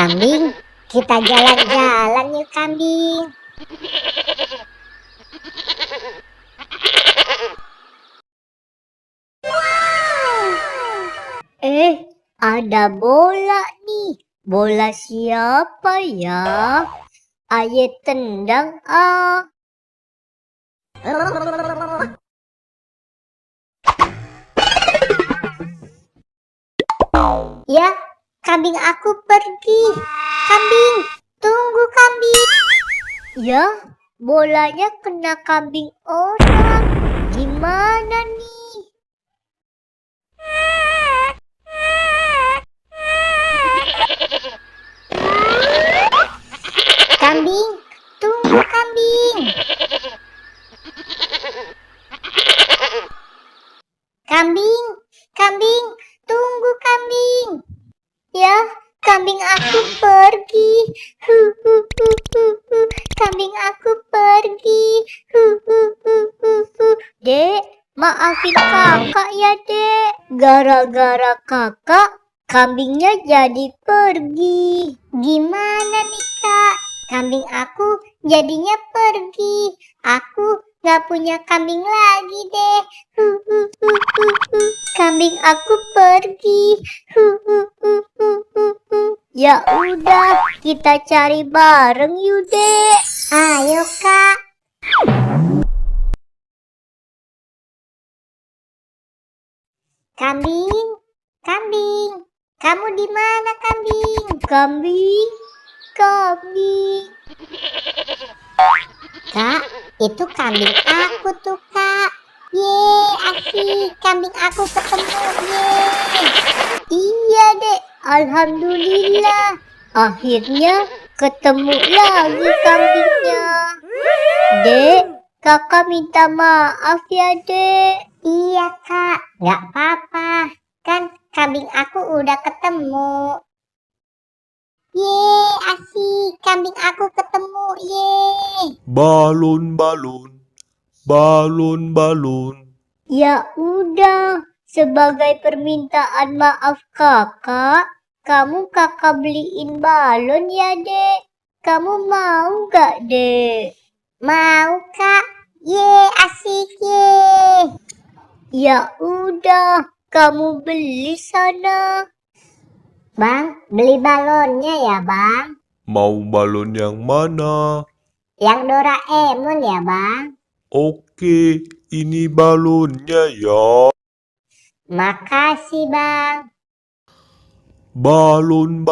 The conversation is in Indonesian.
Kambing, kita jalan-jalan yuk kambing. Ada bola nih. Bola siapa ya? Ayo tendang ah. Ya, kambing aku pergi. Kambing, tunggu kambing. Ya, bolanya kena kambing orang. Gimana nih? Kambing, tunggu kambing. Kambing, tunggu kambing. Ya, kambing aku pergi. Kambing aku pergi. Dek, maafin kakak ya dek. Gara-gara kakak, kambingnya jadi pergi. Gimana nih kak? Kambing aku jadinya pergi. Aku gak punya kambing lagi deh. Kambing aku pergi. Ya udah, kita cari bareng yuk dek. Ayo kak. Kambing, kamu di mana kambing? Kambing. Kak, itu kambing aku tuh kak. Yeay, asik, kambing aku ketemu. Yeay. Iya dek, alhamdulillah. Akhirnya ketemu lagi kambingnya. Dek, kakak minta maaf ya dek. Iya kak, gak apa-apa. Kan kambing aku udah ketemu. Yeay, asik, kambing aku ketemu. Yeay. Balon. Ya udah, sebagai permintaan maaf kakak, kakak beliin balon ya dek. Kamu mau gak dek? Mau kak. Yeay, asik yeay. Ya udah, kamu beli sana. Bang, beli balonnya ya bang. Mau balon yang mana? Yang Doraemon ya bang. Oke, ini balonnya ya. Makasih bang. Balon.